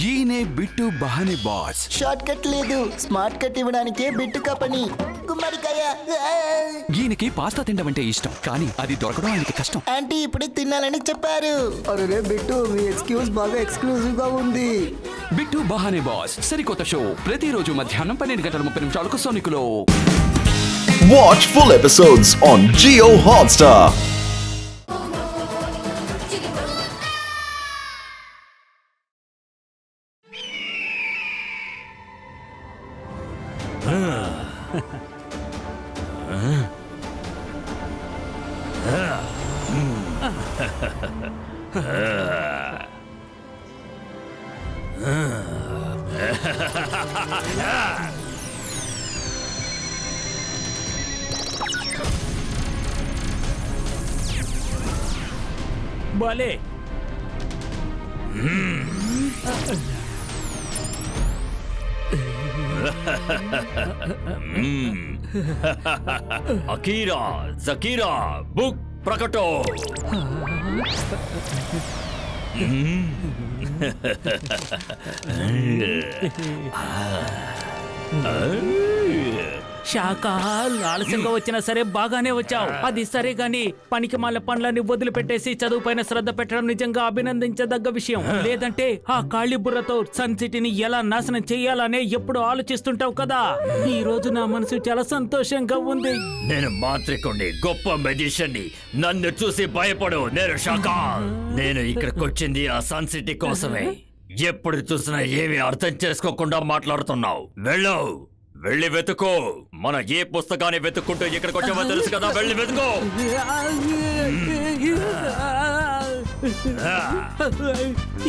ఈయనే bit బహానే boss. Short cut లేదు, smart cut ఇవ్వడానికే బిట్టుకా పని. గుమ్మడికాయ. ఈయనకి పాస్తా తినడం అంటే ఇష్టం, కానీ అది దొరకడం ఆయనకి కష్టం. ఆంటీ ఇప్పుడే తినాలని చెప్పారు. అరే బిట్టు, మీ ఎక్స్క్యూజ్ బాగా ఎక్స్క్లూజివ్ గా ఉంది. బిట్టు బహానే బాస్ సరికొత్త షో ప్రతిరోజు మధ్యాహ్నం 12:30 సోనికులో. Watch full episodes on Jio Hotstar. భలే అకీరా జకీరా బుక్ ప్రకటో. శాఖాల్ ఆలస్యంగా వచ్చినా సరే బాగానే వచ్చావు. అది సరే గాని పనికి మాల పనులన్నీ వదిలిపెట్టేసి చదువు పైన శ్రద్ధ పెట్టడం నిజంగా అభినందించదగ్గ విషయం. లేదంటే ఆ ఖాళీ బుర్రతో సన్ సిటీని ఎలా నాశనం చెయ్యాలనే ఎప్పుడు ఆలోచిస్తుంటావు కదా. ఈ రోజు నా మనసు చాలా సంతోషంగా ఉంది. నేను మాంత్రికుణ్ణి, గొప్ప మెజిషియన్ని. నన్ను చూసి భయపడు. నేను శాఖాల్. నేను ఇక్కడికి వచ్చింది ఆ సన్ సిటీ కోసమే. ఎప్పుడు చూసినా ఏమీ అర్థం చేసుకోకుండా మాట్లాడుతున్నావు. వెళ్ళవు, వెళ్ళి వెతుకో. మన ఏ పుస్తకాన్ని వెతుక్కుంటూ ఇక్కడికి వచ్చామో తెలుసు కదా. వెళ్ళి వెతుకో.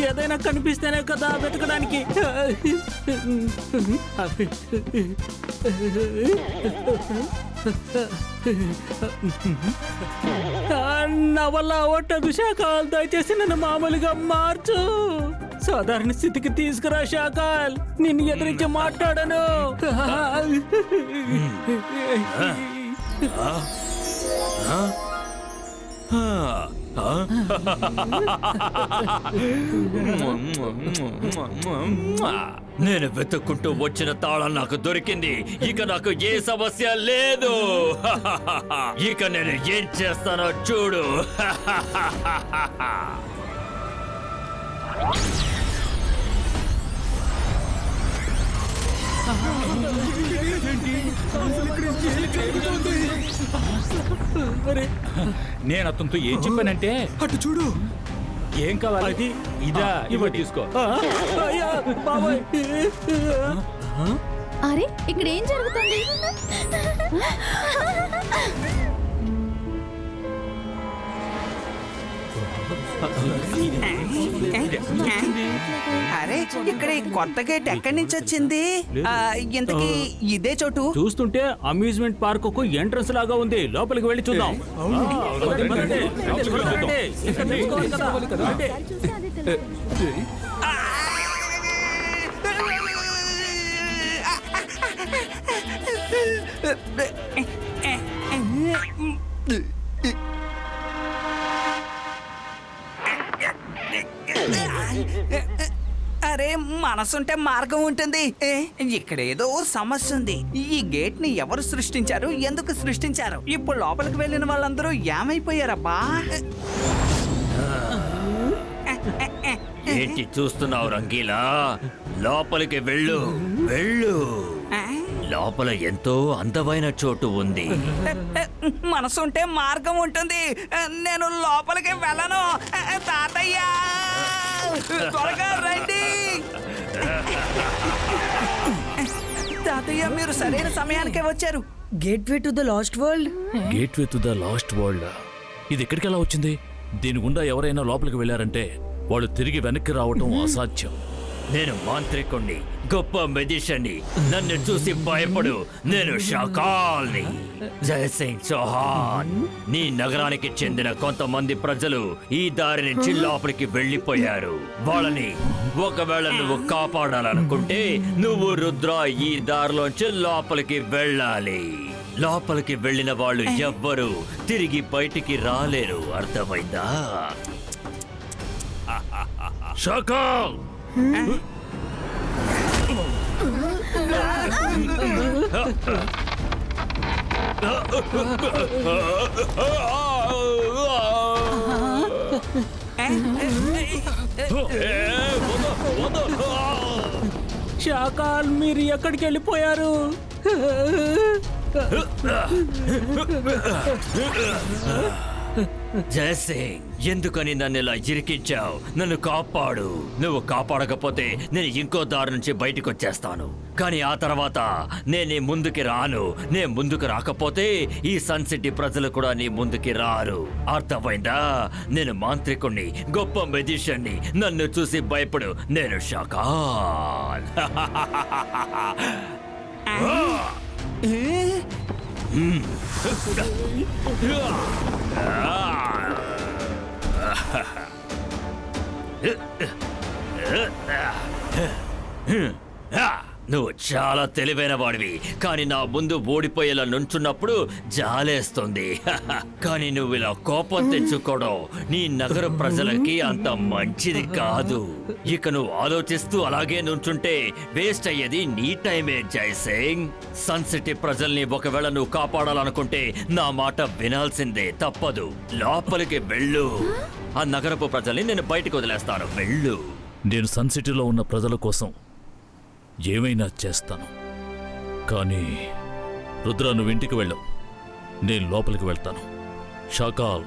ఏదైనా కనిపిస్తేనే కదా వెతకడానికి. నా వల్ల ఒట్టదు శాఖాల్. దయచేసి నన్ను మామూలుగా మార్చు. సాధారణ స్థితికి తీసుకురా శాఖాల్. నిన్ను ఎదిరించి మాట్లాడను. నేను వెతుక్కుంటూ వచ్చిన తాళం నాకు దొరికింది. ఇక నాకు ఏ సమస్య లేదు. ఇక నేను ఏం చేస్తానో చూడు. నేను అతనితో ఏం చెప్పానంటే, అటు చూడు. ఏం కావాలి? అది ఇదా, ఇవ్వ తీసుకో. అరే ఇక్కడ ఏం జరుగుతుంది? అరే ఇక్కడ ఈ కొత్త గేట్ ఎక్కడి నుంచి వచ్చింది? ఇంతకీ ఇదే చోటు? చూస్తుంటే అమ్యూజ్మెంట్ పార్క్ కు ఎంట్రన్స్ లాగా ఉంది. లోపలికి వెళ్ళి చూద్దాం. అరే మనసుంటే మార్గం ఉంటుంది. ఇక్కడ ఏదో సమస్య ఉంది. ఈ గేట్ ని ఎవరు సృష్టించారు, ఎందుకు సృష్టించారు? ఇప్పుడు లోపలికి వెళ్ళిన వాళ్ళందరూ ఏమైపోయారబ్బా? ఏంటి చూస్తున్నావు రంగీలా? లోపలికి వెళ్ళు, వెళ్ళు. లోపల ఎంతో అందమైన చోటు ఉంది. మనసుంటే మార్గం ఉంటుంది. నేను లోపలికి వెళ్ళను. తాతయ్య త్వరగా రండి. తాతయ్య మీరు సరైన సమయానికే వచ్చారు. Gateway to the last world. Gateway to the last world. ఇది ఎక్కడికి ఎలా వచ్చింది? దీని గుండా ఎవరైనా లోపలికి వెళ్ళారంటే వాళ్ళు తిరిగి వెనక్కి రావటం అసాధ్యం. నేను మాంత్రికుణ్ణి, గొప్ప మెజిషియన్ని. నన్ను చూసి భయపడు. నేను శాఖాల్ని. జయసింగ్ చౌహాన్. నీ నగరానికి చెందిన కొంతమంది ప్రజలు ఈ దారి నుంచి లోపలికి వెళ్ళిపోయారు. వాళ్ళని ఒకవేళ నువ్వు కాపాడాలనుకుంటే నువ్వు రుద్ర ఈ దారిలోంచి లోపలికి వెళ్ళాలి. లోపలికి వెళ్ళిన వాళ్ళు ఎవ్వరూ తిరిగి బయటికి రాలేరు. అర్థమైందా? శాఖాల్, షాకాల్ మీరు ఎక్కడికి వెళ్ళిపోయారు? జయసింగ్, ఎందుకని నన్ను ఇలా ఇరికించావు? నన్ను కాపాడు. నువ్వు కాపాడకపోతే నేను ఇంకో దారి నుంచి బయటకు వచ్చేస్తాను. కానీ ఆ తర్వాత నేను నీ ముందుకి రాను. నేను ముందుకు రాకపోతే ఈ సన్ సిటీ ప్రజలు కూడా నీ ముందుకి రారు. అర్థమైందా? నేను మాంత్రికుణ్ణి, గొప్ప మెజిషియన్ని. నన్ను చూసి భయపడు. నేను షాకాల్. నువ్వు చాలా తెలివైన వాడివి, కానీ నా ముందు ఓడిపోయేలా నుంచున్నప్పుడు జాలేస్తుంది. కానీ నువ్వు ఇలా కోపం తెచ్చుకోవడం నీ నగర ప్రజలకి అంత మంచిది కాదు. ఇక నువ్వు ఆలోచిస్తూ అలాగే నుంచుంటే వేస్ట్ అయ్యేది నీ టైమే జైసింగ్. సన్ సిటీ ప్రజల్ని ఒకవేళ నువ్వు కాపాడాలనుకుంటే నా మాట వినాల్సిందే, తప్పదు. లోపలికి వెళ్ళు. ఆ నగరపు ప్రజల్ని నేను బయటకు వదిలేస్తాను. వెళ్ళు. నేను సన్ సిటీలో ఉన్న ప్రజల కోసం ఏమైనా చేస్తాను. కానీ రుద్ర, నువ్వు ఇంటికి వెళ్ళవు, నేను లోపలికి వెళ్తాను. షాకాల్,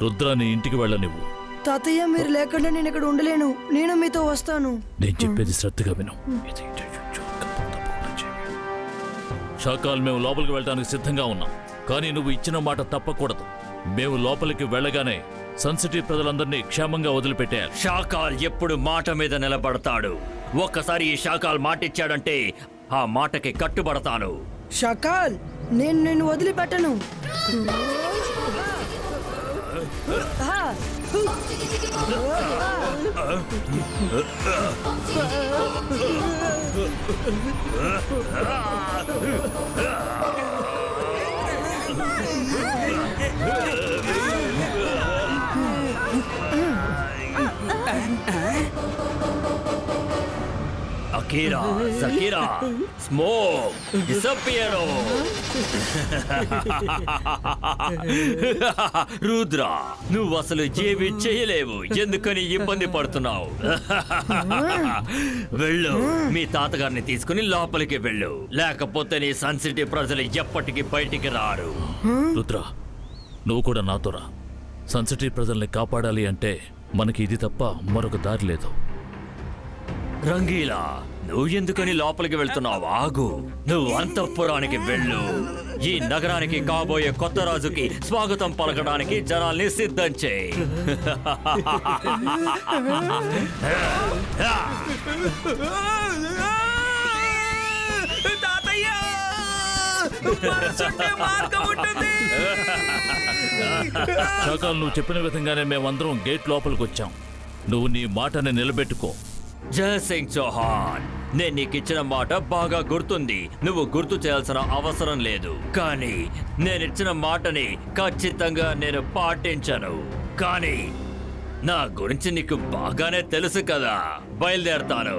రుద్రాని ఇంటికి వెళ్ళనివ్వు. తాతయ్య మీరు లేకుండా నేను ఇక్కడ ఉండలేను. నేను మీతో వస్తాను. నేను చెప్పేది శ్రద్ధగా విను. షాకాల్, మేము లోపలికి వెళ్ళడానికి సిద్ధంగా ఉన్నాం, కానీ నువ్వు ఇచ్చిన మాట తప్పకూడదు. మేము లోపలికి వెళ్ళగానే సన్ సిటీ ప్రజలందరినీ క్షేమంగా వదిలిపెట్టారు. షాకాల్ ఎప్పుడు మాట మీద నిలబడతాడు. ఒక్కసారి ఈ షాకాల్ మాటిచ్చాడంటే ఆ మాటకి కట్టుబడతాను. షకాల్, నేను నిన్ను వదిలిపెట్టను. అకీరా, జకీరా, స్మోక్, డిసపియరో. రుద్ర, నువ్వు అసలు ఏమీ చేయలేవు. ఎందుకని ఇబ్బంది పడుతున్నావు? వెళ్ళు, మీ తాతగారిని తీసుకుని లోపలికి వెళ్ళు. లేకపోతే నీ సన్ సిటీ ప్రజలు ఎప్పటికీ బయటికి రారు. రుద్ర, నువ్వు కూడా నాతో రా. సన్ సిటీ ప్రజల్ని కాపాడాలి అంటే మనకి ఇది తప్ప మరొక దారి లేదు. రంగీలా, నువ్వు ఎందుకని లోపలికి వెళ్తున్నావు? ఆగు. నువ్వు అంతఃపురానికి వెళ్ళు. ఈ నగరానికి కాబోయే కొత్త రాజుకి స్వాగతం పలకడానికి జనాల్ని సిద్ధం చేయి. తాతయ్య, మనసుంటే మార్గం ఉంటుంది. షాకాల్, నువ్వు చెప్పిన విధంగానే మేమందరం గేట్ లోపలికి వచ్చాం. నువ్వు నీ మాటని నిలబెట్టుకో. జయసింగ్ చౌహాన్, నేను నీకు ఇచ్చిన మాట బాగా గుర్తుంది. నువ్వు గుర్తు చేయాల్సిన అవసరం లేదు. కానీ నేనిచ్చిన మాటని ఖచ్చితంగా నేను పాటించను. కానీ నా గురించి నీకు బాగానే తెలుసు కదా. బయలుదేరతాను.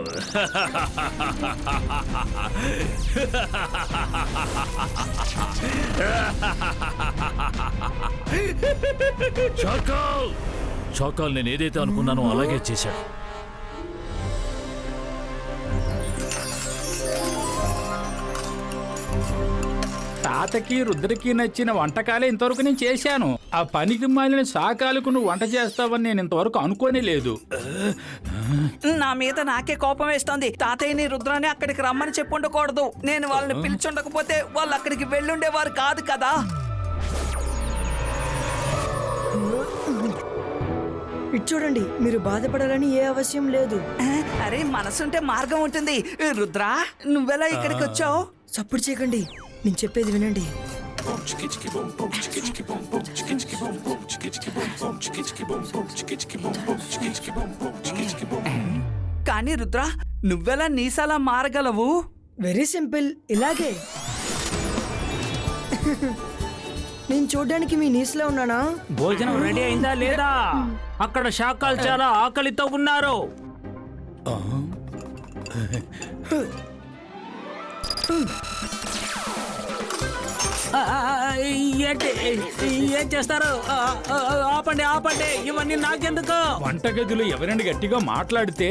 షాకాల్, షాకాల్ నేను ఏదైతే అనుకున్నానో అలాగే చేశాడు. తాతకి రుద్రకి నచ్చిన వంటకాలే ఇంతవరకు నేను చేశాను. ఆ పనికి మాలిన శాకాలకు నువ్వు వంట చేస్తావని నేను ఇంతవరకు అనుకోనే లేదు. నా మీద నాకే కోపం వేస్తోంది. తాతయ్యని రుద్రాన్ని అక్కడికి రమ్మని చెప్పుండకూడదు. నేను వాళ్ళని పిలిచుండకపోతే వాళ్ళు అక్కడికి వెళ్ళుండేవారు కాదు కదా. ఇటు చూడండి, మీరు బాధపడాలని ఏ అవశ్యం లేదు. అరే, మనసుంటే మార్గం ఉంటుంది. రుద్రా, నువ్వెలా ఇక్కడికి వచ్చావు? సపోర్ట్ చేయకండి, నేను చెప్పేది వినండి. కానీ రుద్రా, నువ్వెలా నీసాలా మారగలవు? వెరీ సింపుల్, ఇలాగే. నేను చూడ్డానికి మీ నీస్లో ఉన్నానా? భోజనం రెడీ అయిందా లేదా? అక్కడ శాకాలు చాలా ఆకలితో ఉన్నారు. ఏంటి ఏం చేస్తారు? ఆపండి ఆపండి, ఇవన్నీ నాకెందుకు? వంటగదిలో ఎవరైనా గట్టిగా మాట్లాడితే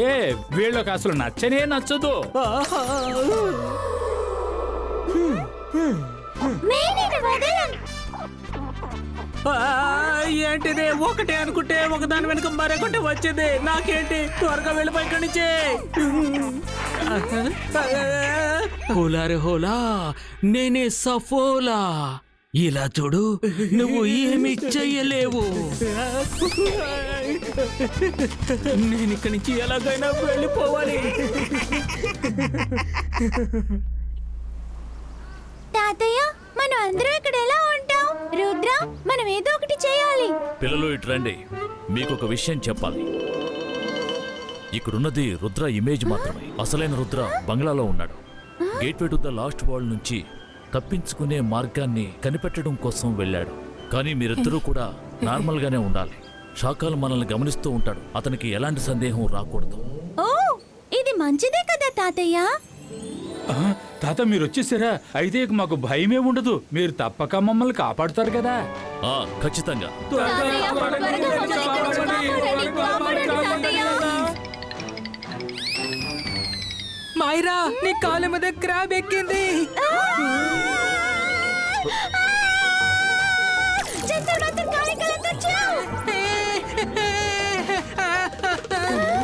వీళ్ళకి అసలు నచ్చనే నచ్చదు. ఏంటిది? ఒకటే అనుకుంటే ఒకదాని వెనుక మరొకటి వచ్చింది. నాకేంటి? త్వరగా వెళ్ళిపోయి ఇక్కడి నుంచి. హోలారే హోలా, నేనే సఫోలా. ఇలా చూడు, నువ్వు ఏమి చెయ్యలేవు. నేను ఇక్కడి నుంచి ఎలాగైనా వెళ్ళిపోవాలి. తాతయ్య, మనం అందరం ఇక్కడ ఎలా ఉంటాం? రుద్ర, మనం ఏదో ఒకటి చేయాలి. పిల్లలు ఇటు రండి, మీకు ఒక విషయం చెప్పాలి. ఇక్కడున్నది రుద్ర ఇమేజ్ మాత్రమే. అసలైన రుద్ర బంగ్లాలో ఉన్నాడు. Gateway to the last world నుంచి తప్పించుకునే మార్గాన్ని కనిపెట్టడం కోసం వెళ్ళాడు. కానీ మీరిద్దరూ కూడా నార్మల్ గానే ఉండాలి. షాకాల్ మనల్ని గమనిస్తూ ఉంటాడు. అతనికి ఎలాంటి సందేహం రాకూడదు. ఓ, ఇది మంచిదే కదా తాతయ్య. తాత మీరు వచ్చేసారా? అయితే ఇక మాకు భయమే ఉండదు. మీరు తప్పక మమ్మల్ని కాపాడుతారు కదా? ఖచ్చితంగా. మైరా, నీ కాళ్ళ మీద క్రాబ్ ఎక్కింది.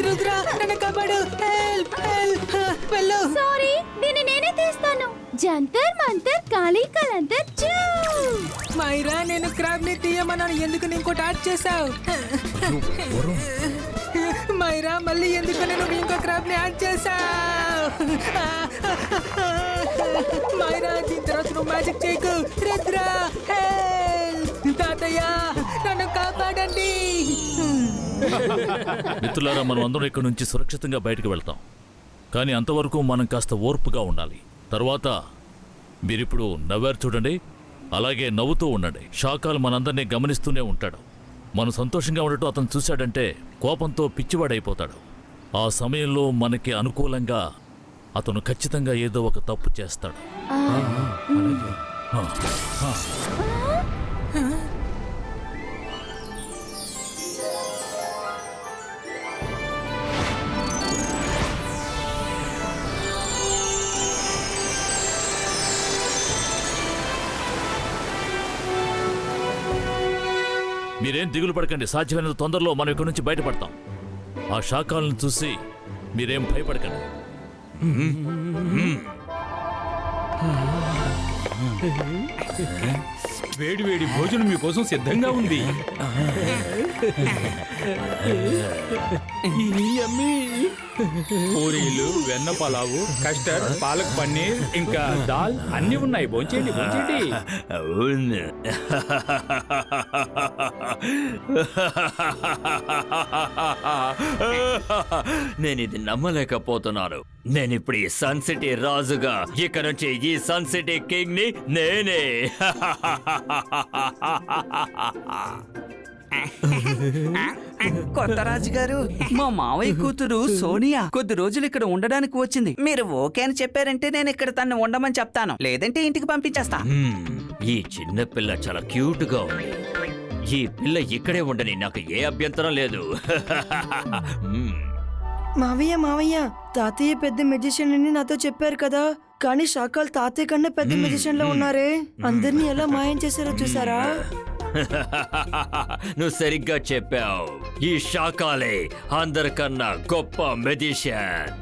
రుద్ర, నన్ను కాపాడు. Help help. వెళ్ళు. సారీ, దీన్ని నేనే తీస్తాను. జంతర్ మంతర్ కాళీ కలంతర్ చూ. మైరా, నేను క్రాబ్ ని తీయమన్నాను, ఎందుకు ఇంకోటి యాడ్ చేసావు? మైరా, మళ్ళీ ఎందుకు నేను ఇంకో క్రాబ్ ని యాడ్ చేసావు? మైరా, దీని తర్వాత నువ్వు మ్యాజిక్ చేయకు. రుద్ర, హెల్ప్. తాతయ్య, నన్ను కాపాడండి. మిత్రులారా, మనం అందరం ఇక్కడి నుంచి సురక్షితంగా బయటకు వెళ్తాం. కానీ అంతవరకు మనం కాస్త ఓర్పుగా ఉండాలి. తర్వాత మీరిప్పుడు నవ్వారు చూడండి, అలాగే నవ్వుతూ ఉండండి. షాకాల్ మనందరినీ గమనిస్తూనే ఉంటాడు. మనం సంతోషంగా ఉండటం అతను చూశాడంటే కోపంతో పిచ్చివాడైపోతాడు. ఆ సమయంలో మనకి అనుకూలంగా అతను ఖచ్చితంగా ఏదో ఒక తప్పు చేస్తాడు. మీరేం దిగులు పడకండి. సాధ్యమైనంత తొందరలో మనం ఇక్కడి నుంచి బయటపడతాం. ఆ షాకాలను చూసి మీరేం భయపడకండి. వేడి వేడి భోజనం మీకోసం సిద్ధంగా ఉంది. పూరీలు, వెన్న పలావు, కస్టర్డ్, పాలక్ పన్నీర్, ఇంకా దాల్ అన్ని ఉన్నాయి. భోంచేయండి భోంచేయండి. అవును. నేను ఇది నమ్మలేకపోతున్నాను. నేను ఇప్పుడు ఈ సన్ సిటీ రాజుగా, ఇక నుంచి ఈ సన్ సిటీ కింగ్ ని నేనే. కొత్త రాజు గారు, మా మావయ్య కూతురు సోనియా కొద్ది రోజులు ఇక్కడ ఉండడానికి వచ్చింది. మీరు ఓకే అని చెప్పారంటే నేను ఇక్కడ తను ఉండమని చెప్తాను, లేదంటే ఇంటికి పంపించేస్తా. ఈ చిన్న పిల్ల చాలా క్యూట్ గా ఉంది. ఈ పిల్ల ఇక్కడే ఉండని నాకు ఏ అభ్యంతరం లేదు. మావయ్య మావయ్య, తాతయ్య పెద్ద మెజిషియన్ అని నాతో చెప్పారు కదా, కానీ షాకాల్ తాతయ్య కన్నా పెద్ద మెజిషియన్ లో ఉన్నారే. అందరినీ ఎలా మాయం చేశారో చూసారా? నువ్వు సరిగ్గా చెప్పావు. ఈ షాకాలే అందరికన్నా గొప్ప మెజిషియన్.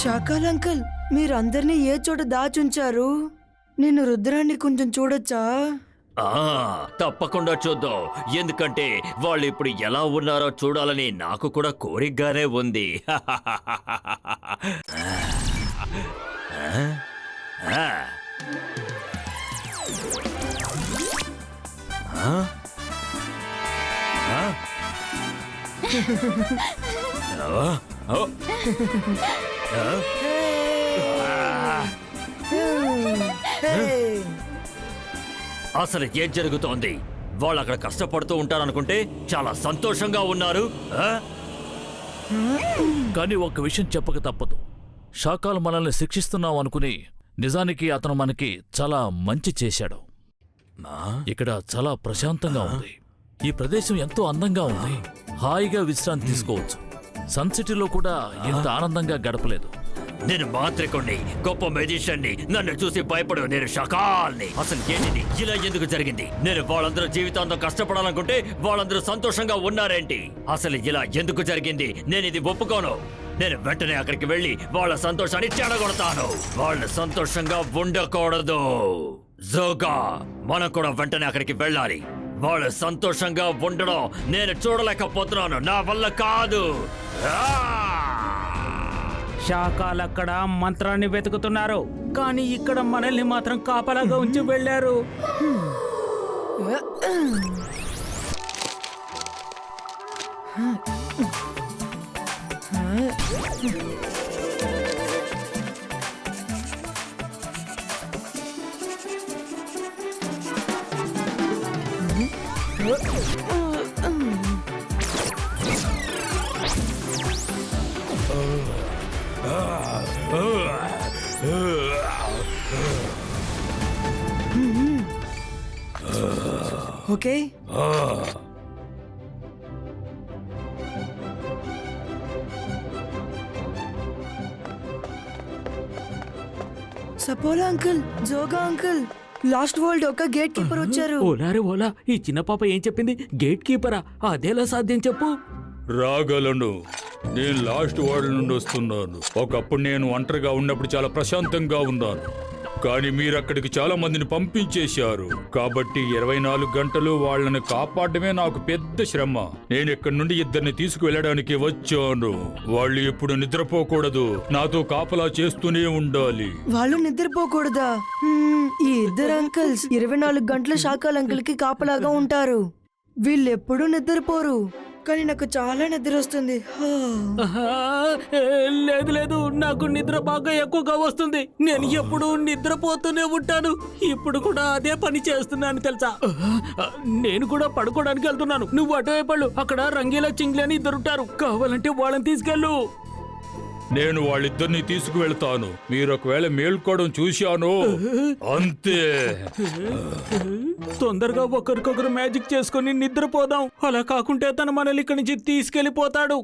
షాకాల్ అంకుల్, మీరు అందరినీ ఏ చోట దాచుంచారు? నేను రుద్రాన్ని కొంచెం చూడొచ్చా? తప్పకుండా చూద్దాం. ఎందుకంటే వాళ్ళు ఇప్పుడు ఎలా ఉన్నారో చూడాలని నాకు కూడా కోరికగానే ఉంది. అసలు ఏం జరుగుతోంది? వాళ్ళు అక్కడ కష్టపడుతూ ఉంటారనుకుంటే చాలా సంతోషంగా ఉన్నారు. కానీ ఒక్క విషయం చెప్పక తప్పదు. షాకాల్ మనల్ని శిక్షిస్తున్నాం అనుకుని నిజానికి అతను మనకి చాలా మంచి చేశాడు. ఇక్కడ చాలా ప్రశాంతంగా ఉంది. ఈ ప్రదేశం ఎంతో అందంగా ఉంది. హాయిగా విశ్రాంతి తీసుకోవచ్చు. సన్ సిటీలో కూడా ఇంత ఆనందంగా గడపలేదు. నేను మాంత్రికుణ్ణి, గొప్ప మెజిషియన్ని. నన్ను చూసి భయపడు. నేను షకాల్ని. అసలు ఏంటిది? ఇలా ఎందుకు జరిగింది? నేను వాళ్ళందరూ జీవితాంతం కష్టపడాలనుకుంటే వాళ్ళందరూ సంతోషంగా ఉన్నారేంటి? అసలు ఇలా ఎందుకు జరిగింది? నేను ఇది ఒప్పుకోను. నేను వెంటనే అక్కడికి వెళ్ళి వాళ్ళ సంతోషాన్ని చెడగొడతాను. వాళ్ళు సంతోషంగా ఉండకూడదు. జోగా, మనం కూడా వెంటనే అక్కడికి వెళ్ళాలి. వాళ్ళు సంతోషంగా ఉండడం నేను చూడలేకపోతున్నాను. నా వల్ల కాదు. శాఖలక్కడ మంత్రాన్ని వెతుకుతున్నారు, కానీ ఇక్కడ మనల్ని మాత్రం కాపలాగా ఉంచి వెళ్ళారు. Okay, Saffola uncle, జోగా uncle, last world ఒక గేట్ కీపర్ వచ్చారు. ఓలారే ఓలా, ఈ చిన్న పాప ఏం చెప్పింది? గేట్ కీపరా? అదేలా సాధ్యం చెప్పు. రాగలను. నేను లాస్ట్ వరల్డ్ నుండి వస్తున్నాను. ఒకప్పుడు నేను ఒంటరిగా ఉన్నప్పుడు చాలా ప్రశాంతంగా ఉన్నాను, కానీ మీరు అక్కడికి చాలా మందిని పంపించేశారు. కాబట్టి 24 గంటలు వాళ్ళని కాపాడమే నాకు పెద్ద శ్రమ. నేను ఇక్కడి నుండి ఇద్దరిని తీసుకువెళ్ళడానికి వచ్చాను. వాళ్ళు ఎప్పుడు నిద్రపోకూడదు, నాతో కాపలా చేస్తూనే ఉండాలి. వాళ్ళు నిద్రపోకూడదా? ఈ ఇద్దరు అంకుల్స్ 24 గంటల శాఖల అంకుల్ కి కాపలాగా ఉంటారు. వీళ్ళు ఎప్పుడూ నిద్రపోరు, కానీ నాకు చాలా నిద్ర వస్తుంది. లేదు లేదు, నాకు నిద్ర బాగా ఎక్కువగా వస్తుంది. నేను ఎప్పుడు నిద్రపోతూనే ఉంటాను. ఇప్పుడు కూడా అదే పని చేస్తున్నాను తెలుసా. నేను కూడా పడుకోవడానికి వెళ్తున్నాను. నువ్వు అటువైపు అక్కడ రంగీలా చింగ్లీ అని ఇద్దరుంటారు. కావాలంటే వాళ్ళని తీసుకెళ్ళు. నేను వాళ్ళిద్దరిని తీసుకువెళ్తాను. మీరు ఒకవేళ మేల్కోవడం చూశాను అంతే. తొందరగా ఒకరికొకరు మ్యాజిక్ చేసుకుని నిద్రపోదాం. అలా కాకుంటే తను మనల్ని ఇక్కడి నుంచి తీసుకెళ్లిపోతాడు.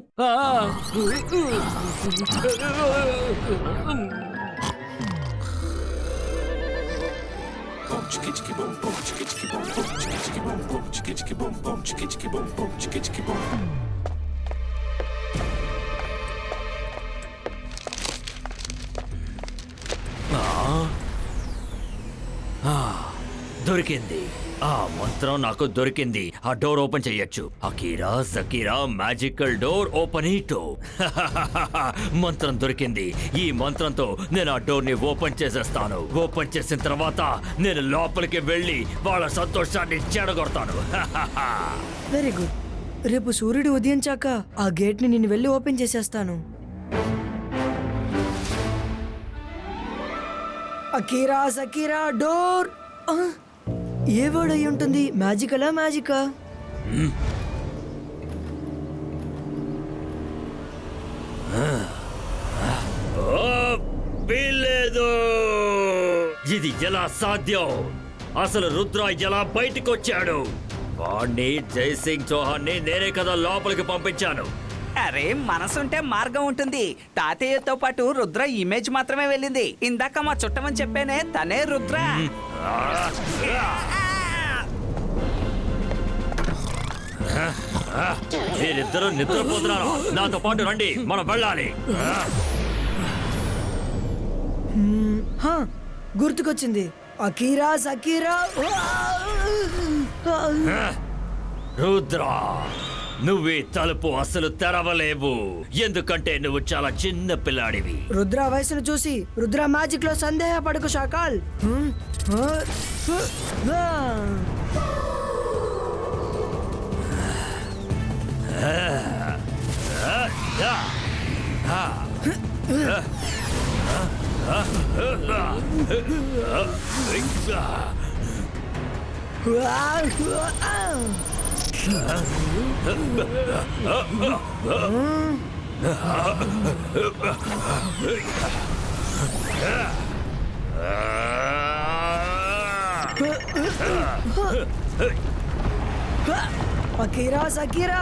దొరికింది. ఆ మంత్రం నాకు దొరికింది. ఆ డోర్ ఓపెన్ చెయ్యొచ్చు. అకీరా సకీరా మ్యాజికల్ డోర్ ఓపెన్ ఇటు. మంత్రం దొరికింది. ఈ మంత్రంతో నేను ఆ డోర్ ని ఓపెన్ చేసేస్తాను. ఓపెన్ చేసిన తర్వాత నేను లోపలికి వెళ్ళి వాళ్ళ సంతోషాన్ని చెడగొడతాను. Very good. రేపు సూర్యుడు ఉదయించాక ఆ గేట్ ని నేను వెళ్ళి ఓపెన్ చేసేస్తాను. అకీరా సకీరా డోర్. ఏ వర్డ్ అయి ఉంటుంది? మ్యాజికలా మ్యాజికా? వీల్లేదు. ఇది ఎలా సాధ్యం? అసలు రుద్ర ఎలా బయటకు వచ్చాడు? వాణ్ణి జైసింగ్ చౌహాన్ని నేనే కదా లోపలికి పంపించాను. అరే, మనసుంటే మార్గం ఉంటుంది. తాతయ్యతో పాటు రుద్ర ఇమేజ్ మాత్రమే వెళ్ళింది. ఇందాక మా చుట్టమని చెప్పానే, తనే రుద్ర. మీరిద్దరూ నిద్రపోతున్నారు. నాతో పాటు రండి, మనం వెళ్ళాలి. గుర్తుకొచ్చింది. అకీరా సకీరా. రుద్ర, నువ్వే తలుపు అసలు తెరవలేవు. ఎందుకంటే నువ్వు చాలా చిన్న పిల్లాడివి. రుద్ర వయసును చూసి రుద్ర మ్యాజిక్ లో సందేహపడకు Shakaal. Akira సకీరా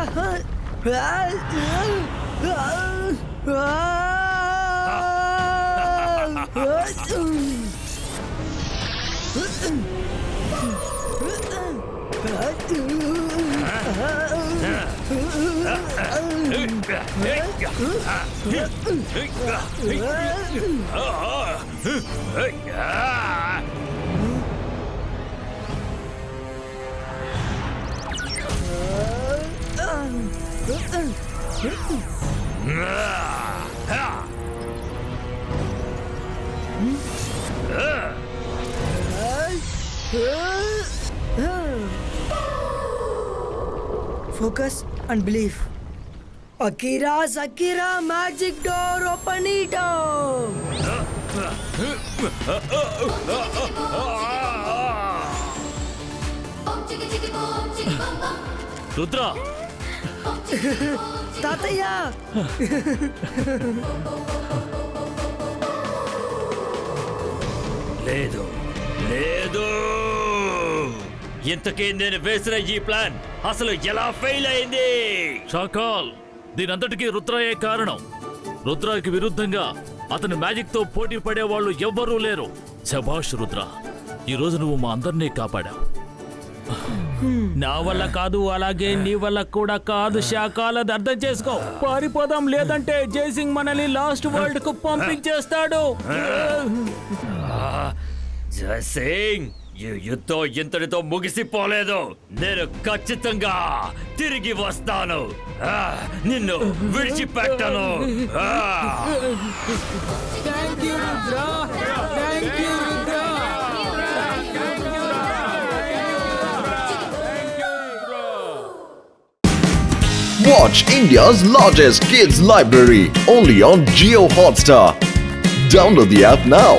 Focus and believe. Akira Zakira magic door open it up. Rudra తాతయ్య లేదు లేదు ఇంతకీ నేను వేసిన ఈ ప్లాన్ అసలు ఎలా ఫెయిల్ అయింది? షాకాల్ దీనంతటికీ రుద్రయే కారణం. రుద్రకి విరుద్ధంగా అతని మ్యాజిక్ తో పోటీ పడే వాళ్ళు ఎవ్వరూ లేరు. శభాష్ రుద్ర, ఈ రోజు నువ్వు మా అందరినీ కాపాడావు. నా వల్ల కాదు, అలాగే నీ వల్ల కూడా కాదు శాకాల్, అది అర్థం చేసుకో. పారిపోదాం, లేదంటే జైసింగ్ మనల్ని లాస్ట్ వరల్డ్ కు పంపించేస్తాడు. జైసింగ్, ఈ యుద్ధం ఇంతటితో ముగిసిపోలేదు. నేను ఖచ్చితంగా తిరిగి వస్తాను. నిన్ను విడిచిపెట్టను. Watch India's largest kids library only on Jio Hotstar. Download the app now.